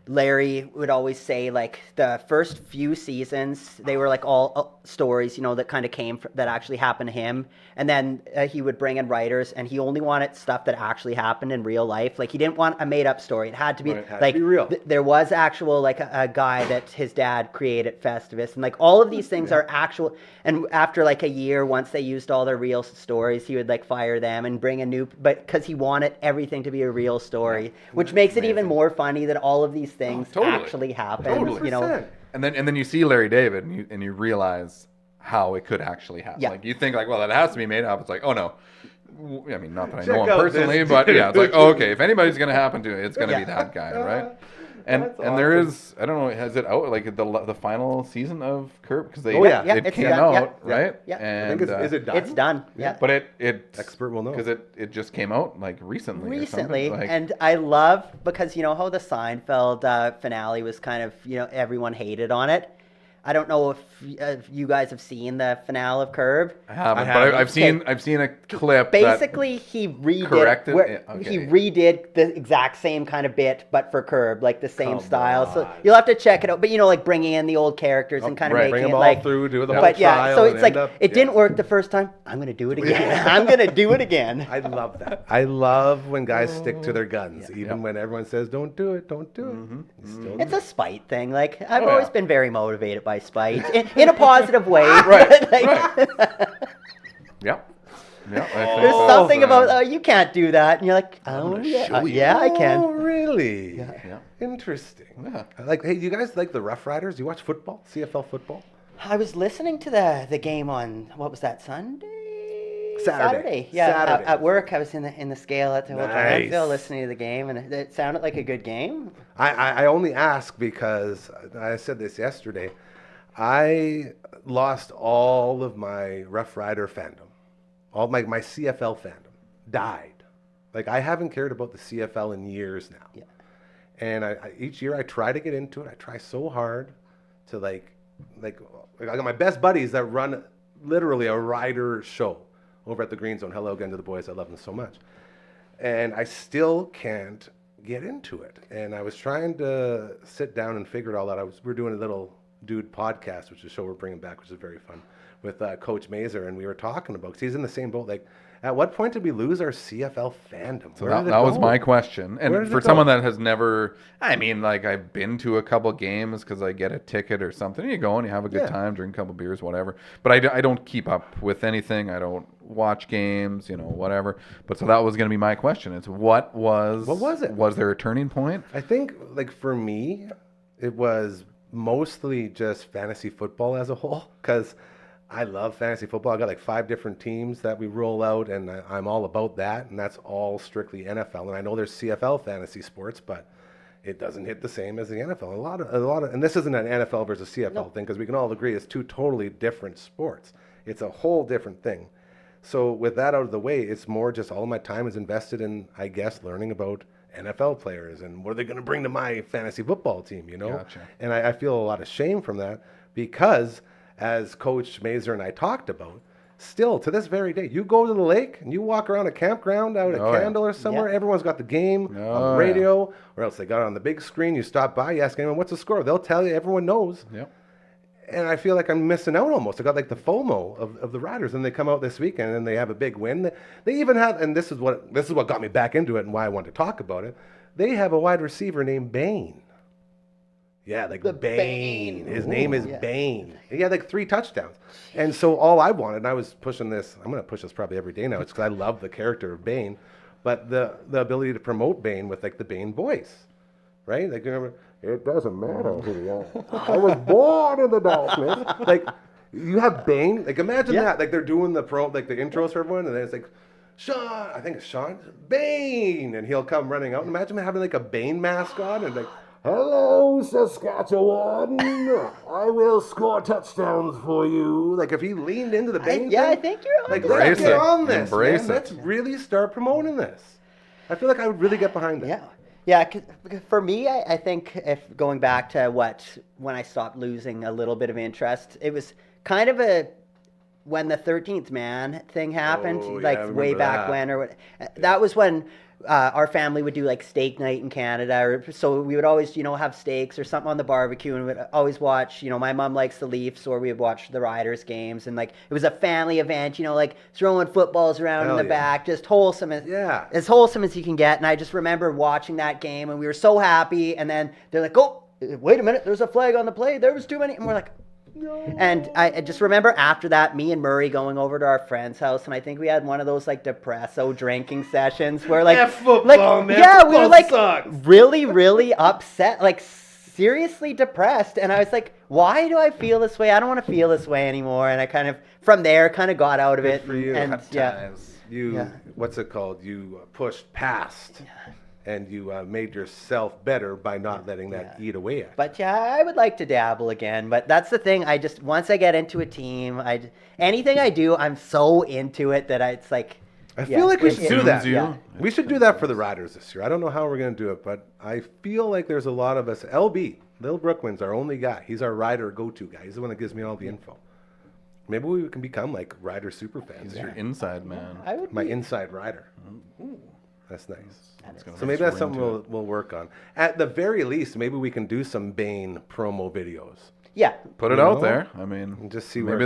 Larry would always say like the first few seasons they were like all stories, you know, that kind of that actually happened to him, and then he would bring in writers, and he only wanted stuff that actually happened in real life. Like he didn't want a made up story. It had to be Right, it had to like be real. There was actual like a guy that his dad created Festivus, and like all of these things are actual. And after like a year, once they used all their real stories, he would like fire them and bring a new, but because he wanted everything to be a real story, which makes it even more funny that all of these things totally. actually happen. Totally. You know, 100%. And then you see Larry David and you realize how it could actually happen. Yeah. Like you think like, well, that has to be made up. It's like, oh no. I mean, not that I Check know him out personally, this but yeah, it's like, dude. oh, okay, if anybody's gonna happen to it, it's gonna be Yeah. that guy, right? And That's there awesome. is, I don't know, has it out like the final season of Curb because they Oh, yeah. Yeah, it it's came done. out Yeah. right? Yeah. I And think is it done? it's done. Yeah. But it Expert will know. because it just came out like recently. Recently, or something. Like, and I love because you know how the Seinfeld finale was kind of, you know, everyone hated on it. I don't know if you guys have seen the finale of Curb. I haven't, I but haven't. I've seen a clip. Basically, he redid corrected- where yeah, okay. he redid the exact same kind of bit, but for Curb, like the same Come style. So on. you'll have to check it out. But you know, like bringing in the old characters and kind of right. making Bring it them all like through, do the Yeah. whole But yeah, trial so and it's like end up- it yeah. didn't work the first time. I'm gonna do it again. I'm gonna do it again. I love that. I love when guys stick to their guns, even Yeah. when everyone says, don't do it, don't do it. You still It's a spite thing. Like I've Oh, always yeah. been very motivated by spite in a positive way. Right, Like, right. Yep. Yeah. I think There's that's, something about you can't do that, and you're like, oh gonna yeah, show you. yeah, I Oh, can. really? Yeah. Interesting. Yeah. Like, hey, you guys like the Rough Riders? Do you watch football? CFL football? I was listening to the game on what was that Sunday? Saturday. Yeah, Saturday. At work, I was in the scale at the hotel Nice. Landfill listening to the game, and it sounded like a good game. I only ask because I said this yesterday. I lost all of my Rough Rider fandom. All my CFL fandom died. Like, I haven't cared about the CFL in years now. Yeah. And each year I try to get into it. I try so hard to like I got my best buddies that run literally a rider show over at the Green Zone. Hello again to the boys. I love them so much. And I still can't get into it. And I was trying to sit down and figure it all out. We're doing a little dude podcast, which is a show we're bringing back, which is very fun. with Coach Mazer, and we were talking about, because he's in the same boat. Like, at what point did we lose our CFL fandom? So Where did it that was go? my question. Where And did for it go? someone that has never, I mean, like I've been to a couple games because I get a ticket or something. You go and you have a good Yeah. time, drink a couple beers, whatever. But I don't keep up with anything. I don't watch games, whatever. But so that was going to be my question. It's what was it? Was there a turning point? I think, like, for me, it was mostly just fantasy football as a whole, because I love fantasy football. I got like 5 different teams that we roll out, and I'm all about that, and that's all strictly NFL. And I know there's CFL fantasy sports, but it doesn't hit the same as the NFL. A lot of, and this isn't an NFL versus CFL thing, because we can all agree it's 2 totally different sports. It's a whole different thing. So with that out of the way, it's more just all my time is invested in, I guess, learning about NFL players and what are they going to bring to my fantasy football team, Gotcha. And I feel a lot of shame from that, because as Coach Mazer and I talked about, still to this very day, you go to the lake and you walk around a campground out at Oh, yeah. Candle or somewhere, everyone's got the game on the Oh, yeah. radio, or else they got it on the big screen. You stop by, you ask anyone, what's the score? They'll tell you, everyone knows. Yep. And I feel like I'm missing out almost. I got like the FOMO of the Riders, and they come out this weekend and they have a big win. They even have, and this is what got me back into it and why I wanted to talk about it. They have a wide receiver named Bane. Yeah, like Bane. His name is Bane. He had like 3 touchdowns. And so all I wanted, and I was pushing this, I'm going to push this probably every day now, it's because I love the character of Bane, but the ability to promote Bane with like the Bane voice, right? Like, remember, it doesn't matter who you are. I was born in the darkness. Like, you have Bane. Like, imagine that. Like, they're doing the intros for everyone, and then it's like, Sean, I think it's Sean, Bane, and he'll come running out. And imagine having like a Bane mask on and like, hello, Saskatchewan, I will score touchdowns for you. Like, if he leaned into the Bane thing, I think you're on. like, to let's Embrace get it. on this, Embrace man. it. Let's really start promoting this. I feel like I would really get behind that. Yeah, 'cause for me, I think if going back to when I stopped losing a little bit of interest, it was kind of when the 13th man thing happened, Oh, yeah, I like remember way back that. when, or what. That was when our family would do like steak night in Canada, or so we would always, have steaks or something on the barbecue, and we'd always watch. My mom likes the Leafs, or we would watch the Riders games, and like it was a family event, like throwing footballs around Hell in the yeah. back, just wholesome, as wholesome as you can get. And I just remember watching that game, and we were so happy. And then they're like, "Oh, wait a minute, there's a flag on the play. There was too many," and we're like. No. And I just remember after that, me and Murray going over to our friend's house, and I think we had one of those like depresso drinking sessions where like, football, man. yeah, we were Football like sucks. really, really upset, like seriously depressed. And I was like, why do I feel this way? I don't want to feel this way anymore. And I kind of from there kind of got out of it. For you. And yeah. What's it called? You pushed past, and you made yourself better by not letting that eat away at you. But yeah, I would like to dabble again. But that's the thing. Once I get into a team, anything I do, I'm so into it that it's like. I feel like we should do that. Yeah. We should do that for the Riders this year. I don't know how we're going to do it, but I feel like there's a lot of us. LB, Lil Brookwyn's our only guy. He's our Rider go-to guy. He's the one that gives me all the info. Maybe we can become like Rider super fans. He's your inside man. I would My be- inside Rider. Ooh. That's nice. Gonna So maybe be that's ring something to it. we'll work on. At the very least, maybe we can do some Bane promo videos. Yeah. Put it You out know? there. I mean, And just see where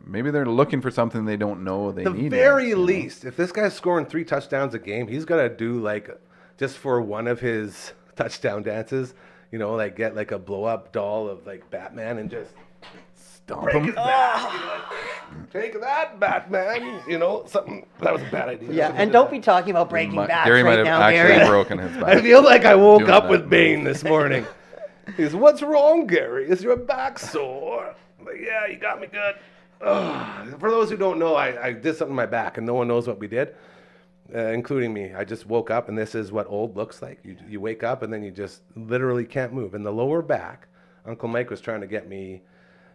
maybe it they're looking for something they don't know they The need. very yet, least, if this guy's scoring 3 touchdowns a game, he's got to do like, just for one of his touchdown dances, like get like a blow up doll of like Batman and just Stomp break him. his back. Take that, Batman. Something that was a bad idea. Yeah, and don't be talking about breaking backs Gary might right have now, actually Gary. broken his back. I feel like I woke Doing up that with Bane move. this morning. He's, what's wrong, Gary? Is your back sore? I'm like, yeah, you got me good. Ugh. For those who don't know, I did something to my back, and no one knows what we did, including me. I just woke up, and this is what old looks like. You wake up, and then you just literally can't move. In the lower back, Uncle Mike was trying to get me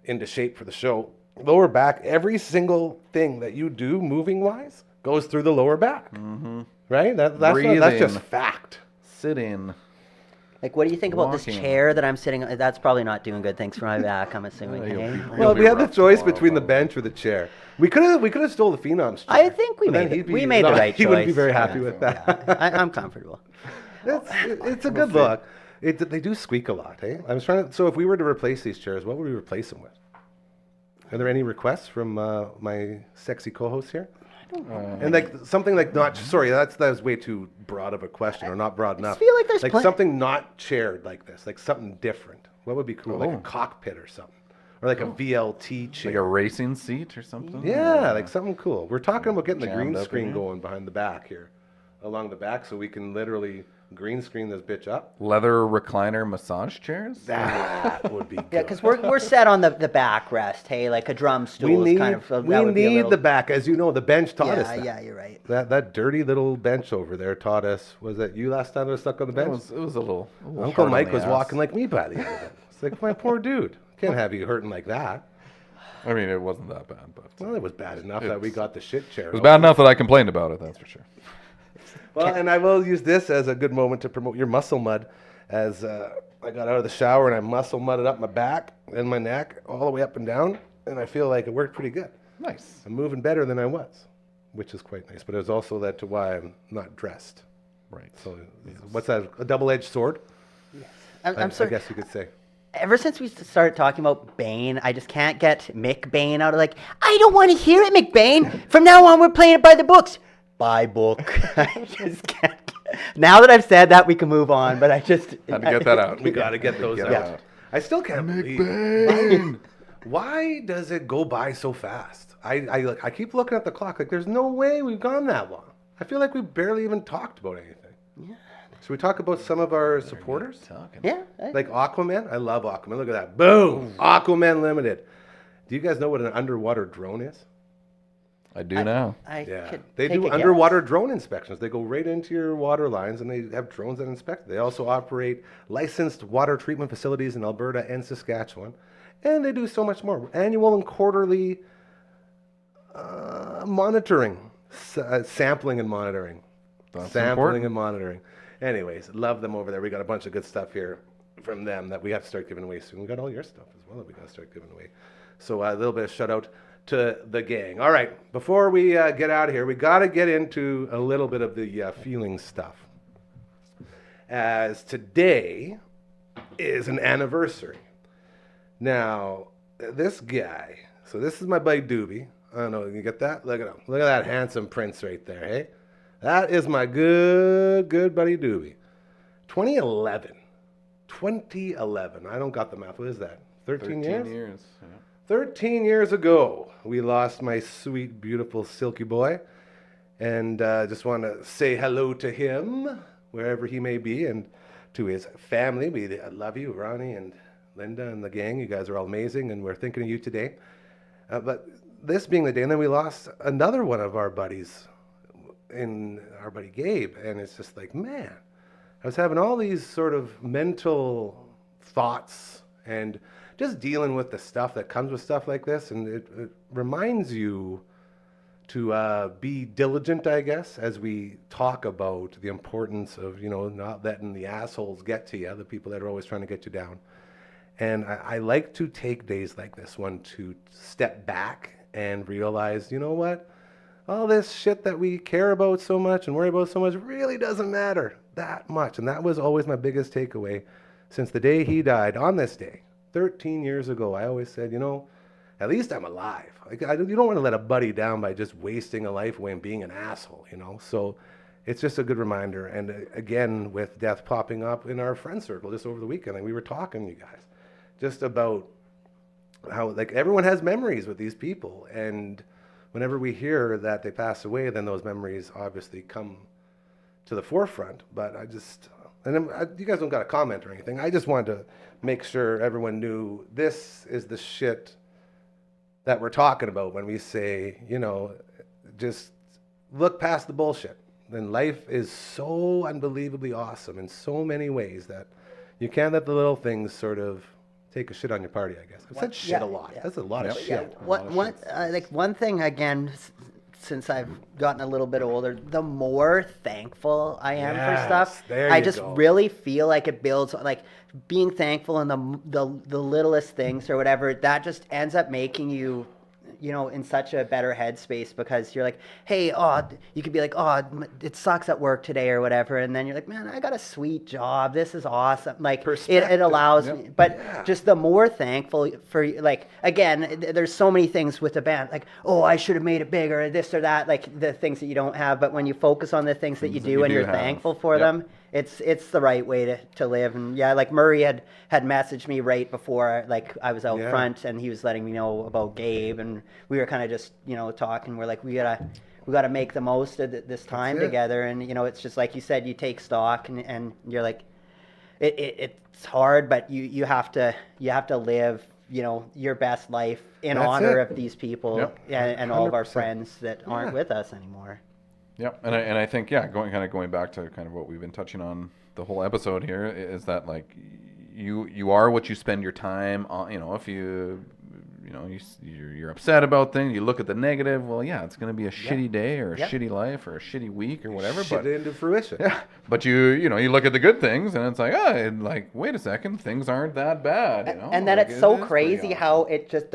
into shape for the show. Lower back, every single thing that you do moving-wise goes through the lower back. Mm-hmm. Right? That's just Breathing. fact. Sitting. Like, what do you think about this Walking. chair that I'm sitting on? That's probably not doing good. Thanks for my back, I'm assuming. You'll Hey? be- Well, You'll we had the rough choice tomorrow, between the probably. bench or the chair. We could have stole the Phenom's chair. I think we but then made he'd it. We made the right He wouldn't be choice. very happy Yeah. with that. I'm comfortable. It's a good look. They do squeak a lot, eh? I was trying to. So if we were to replace these chairs, what would we replace them with? Are there any requests from my sexy co-host here? And like something like not. Sorry, that was way too broad of a question, or not broad enough. feel like there's something not chaired like this, like something different. What would be cool? Like a cockpit or something, or like a VLT chair. Like a racing seat or something? Yeah, like something cool. We're talking about getting the Jammed green up in screen here. going behind the back here, along the back, so we can literally green screen this bitch up. Leather recliner massage chairs? That would be good. Yeah, because we're set on the backrest. Hey, like a drum stool we need, is kind of. That we would be a need little, the back. As you know, the bench taught us Yeah, that. yeah, you're right. That dirty little bench over there taught us. Was that you last time I was stuck on the bench? It was a little Uncle hard on Mike the was ass. walking like me by the end of it. It's like, my poor dude. Can't have you hurting like that. I mean, it wasn't that bad, but Well, it was bad enough that we got the shit chair. it was bad enough that I complained about it, that's for sure. Well, and I will use this as a good moment to promote your muscle mud. As I got out of the shower and I muscle mudded up my back and my neck all the way up and down, and I feel like it worked pretty good. Nice. I'm moving better than I was, which is quite nice. But it was also led to why I'm not dressed. Right. So, what's that? A double-edged sword? I'm I sorry. guess you could say. Ever since we started talking about Bane, I just can't get Mick Bane out of like, I don't want to hear it, Mick Bane. From now on, we're playing it by the books. By book. I just can't. Now that I've said that, we can move on. But I just Had to get that out. We got to get those Get out. it out. I still can't believe. Why does it go by so fast? I keep looking at the clock. Like, there's no way we've gone that long. I feel like we barely even talked about anything. Yeah. Should we talk about some of our supporters? Yeah. Like Aquaman? I love Aquaman. Look at that. Boom! Aquaman Limited. Do you guys know what an underwater drone is? I do now. Yeah. could They take do a guess. underwater drone inspections. They go right into your water lines and they have drones that inspect. They also operate licensed water treatment facilities in Alberta and Saskatchewan. And they do so much more. Annual and quarterly monitoring, sampling and monitoring. That's Sampling important. and monitoring. Anyways, love them over there. We got a bunch of good stuff here from them that we have to start giving away soon. We got all your stuff as well that we got to start giving away. So a little bit of shout out to the gang. All right, before we get out of here, we got to get into a little bit of the feeling stuff. As today is an anniversary. Now, this guy, so this is my buddy Doobie. I don't know, you get that? Look at him. Look at that handsome prince right there, hey? That is my good buddy Doobie. 2011. 2011. I don't got the math. What is that? 13 years? Yeah. 13 years ago, we lost my sweet, beautiful, silky boy. And just want to say hello to him, wherever he may be, and to his family. We love you, Ronnie and Linda and the gang. You guys are all amazing, and we're thinking of you today. But this being the day, and then we lost another one of our buddies, in our buddy Gabe. And it's just like, man, I was having all these sort of mental thoughts and just dealing with the stuff that comes with stuff like this, and it reminds you to be diligent, I guess, as we talk about the importance of, not letting the assholes get to you, the people that are always trying to get you down. And I like to take days like this one to step back and realize, you know what? All this shit that we care about so much and worry about so much really doesn't matter that much. And that was always my biggest takeaway since the day he died. On this day, 13 years ago, I always said, at least I'm alive. You don't want to let a buddy down by just wasting a life away and being an asshole, So it's just a good reminder. And again, with death popping up in our friend circle just over the weekend, we were talking, you guys, just about how everyone has memories with these people. And whenever we hear that they pass away, then those memories obviously come to the forefront. But you guys don't got to comment or anything. I just wanted to make sure everyone knew this is the shit that we're talking about when we say, just look past the bullshit. Then life is so unbelievably awesome in so many ways that you can't let the little things sort of take a shit on your party, I guess. I've said shit a lot. Yeah. That's a lot of shit. One thing again, since I've gotten a little bit older, the more thankful I am for stuff. There I you just go. really feel like it builds, being thankful in the littlest things or whatever. That just ends up making you in such a better headspace because you're like, hey, you could be like, it sucks at work today or whatever. And then you're like, man, I got a sweet job. This is awesome. Like it allows me, but just the more thankful for, like, again, there's so many things with the band, like, I should have made it bigger or this or that, like the things that you don't have. But when you focus on the things that you do and you're thankful for them, it's the right way to live. And yeah, like Murray had messaged me right before, like I was out front, and he was letting me know about Gabe, and we were kind of just talking. We're like, we gotta make the most of this time together. And it's just like you said, you take stock, and you're like, it's hard, but you have to live your best life in honor of these people and all of our friends that aren't with us anymore. Yep, and I think going back to kind of what we've been touching on the whole episode here is that, like, you are what you spend your time on. If you're upset about things, you look at the negative. Well, it's going to be a shitty day or a shitty life or a shitty week or whatever. But into fruition. Yeah, but you look at the good things, and it's like, wait a second, things aren't that bad. And then it's so crazy how it just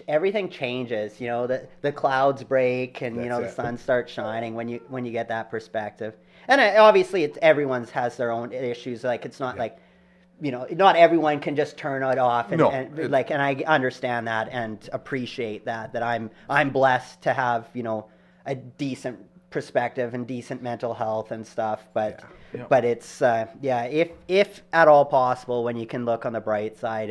everything changes. The clouds break, and the sun starts shining when you get that perspective. And obviously, everyone's has their own issues. Like, it's not like, not everyone can just turn it off. And I understand that and appreciate that I'm blessed to have, a decent perspective and decent mental health and stuff. But it's, if at all possible, when you can look on the bright side,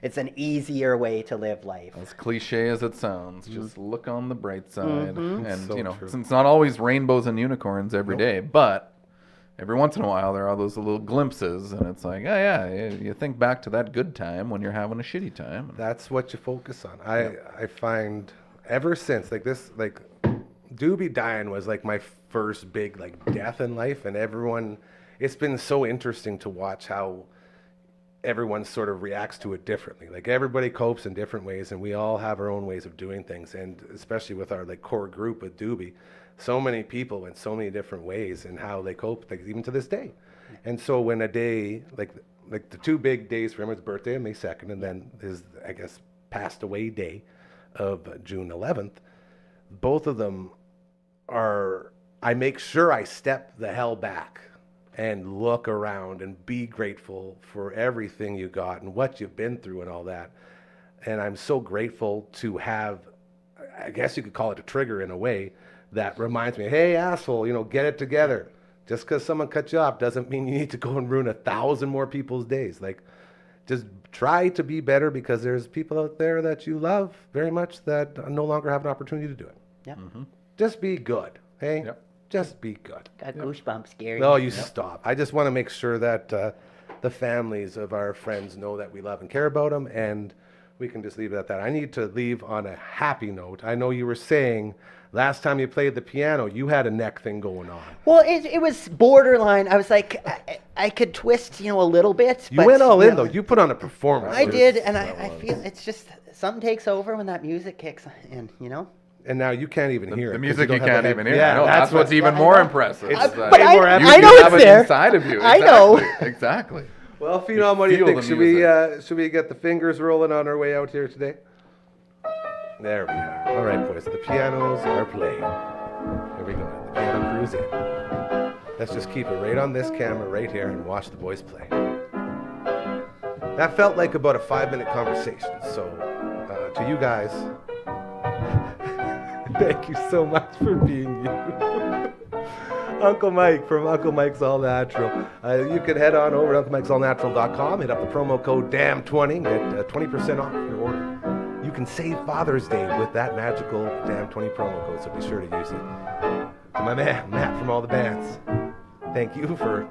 it's an easier way to live life. As cliche as it sounds, just look on the bright side. And, So it's not always rainbows and unicorns every day, but every once in a while there are those little glimpses, and it's like, you think back to that good time when you're having a shitty time. That's what you focus on. I find ever since, like, this, like, Doobie dying was like my first big, like, death in life, and it's been so interesting to watch how everyone sort of reacts to it differently. Like, everybody copes in different ways, and we all have our own ways of doing things. And especially with our, like, core group with Doobie, so many people in so many different ways and how they cope, like, even to this day. And so when a day, like the two big days for him, his birthday on May 2nd, and then his, I guess, passed away day of June 11th, both of them I make sure I step the hell back and look around and be grateful for everything you got and what you've been through and all that. And I'm so grateful to have, I guess you could call it a trigger in a way, that reminds me, hey, asshole, get it together. Just because someone cut you off doesn't mean you need to go and ruin 1,000 more people's days. Like, just try to be better, because there's people out there that you love very much that no longer have an opportunity to do it. Yeah. Just be good, hey? Yep. Just be good. Got goosebumps, Gary. No, you stop. I just want to make sure that the families of our friends know that we love and care about them, and we can just leave it at that. I need to leave on a happy note. I know you were saying last time you played the piano, you had a neck thing going on. Well, it was borderline. I was like, I could twist, a little bit. You went all in, though. You put on a performance. I did, and I feel it's just something takes over when that music kicks in, And now you can't even hear it. The 'cause music don't you have can't the even head- hear. Yeah, I know. That's what's even I more know. impressive. It's It's like- But way more I effort. know have it's it there. inside of you. I know. Exactly. Well, Phenom, what do you feel think? the Should we get the fingers rolling on our way out here today? There we are. All right, boys. The pianos are playing. Here we go. The piano crew's in. Let's just keep it right on this camera right here and watch the boys play. That felt like about a 5-minute conversation. So, to you guys, thank you so much for being you. Uncle Mike from Uncle Mike's All Natural. You can head on over to UncleMike'sAllNatural.com, hit up the promo code DAM20, get 20% off your order. You can save Father's Day with that magical DAM20 promo code, so be sure to use it. To my man, Matt from All the Bands, thank you for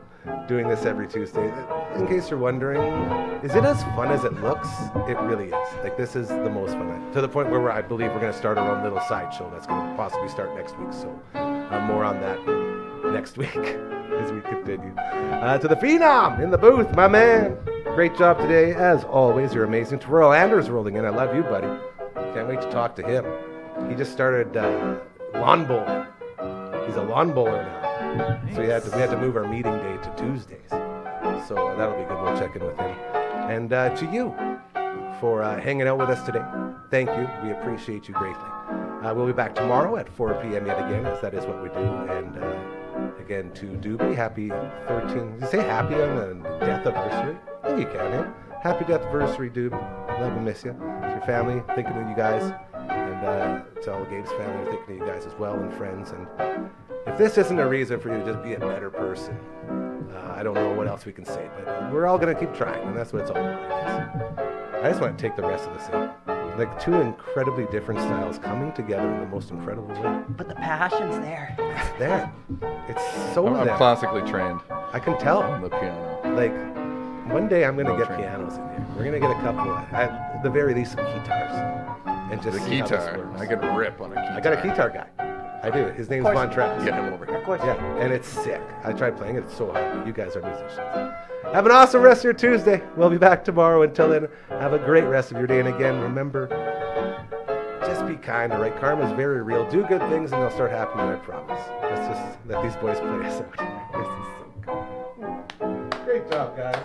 doing this every Tuesday. In case you're wondering, is it as fun as it looks? It really is. Like, this is the most fun. To the point where I believe we're going to start our own little sideshow that's going to possibly start next week. So more on that next week as we continue. To the Phenom in the booth, my man. Great job today. As always, you're amazing. Terrell Anders rolling in. I love you, buddy. Can't wait to talk to him. He just started lawn bowling. He's a lawn bowler now. Nice. So we had to move our meeting day to Tuesdays. So that'll be good. We'll check in with him. And to you for hanging out with us today. thank you. We appreciate you greatly. We'll be back tomorrow at 4 p.m. yet again, as that is what we do. And again, to Doobie, happy 13. Did you say happy on the death anniversary? I think you can, eh? Happy death anniversary, Doobie. Love and miss you. To your family, thinking of you guys. And to all Gabe's family, thinking of you guys as well, and friends. And if this isn't a reason for you to just be a better person, I don't know what else we can say. But we're all going to keep trying, and that's what it's all about, I guess. I just want to take the rest of this in. Like two incredibly different styles coming together in the most incredible way. But the passion's there. It's there. It's so I'm there. classically trained I can tell. on the piano. Like, one day I'm going to Well get trained. pianos in here. We're going to get a couple, at the very least, some guitars. And just The see how this guitar. works. I could rip on a guitar. I got a guitar guy. I do. His name's course. Von Travis. Get him over here. Of course. Yeah, and it's sick. I tried playing it. It's so hard. You guys are musicians. Have an awesome rest of your Tuesday. We'll be back tomorrow. Until then, have a great rest of your day. And again, remember, just be kind, all right? Karma's very real. Do good things and they'll start happening, I promise. Let's just let these boys play us out. This is so cool. Great job, guys.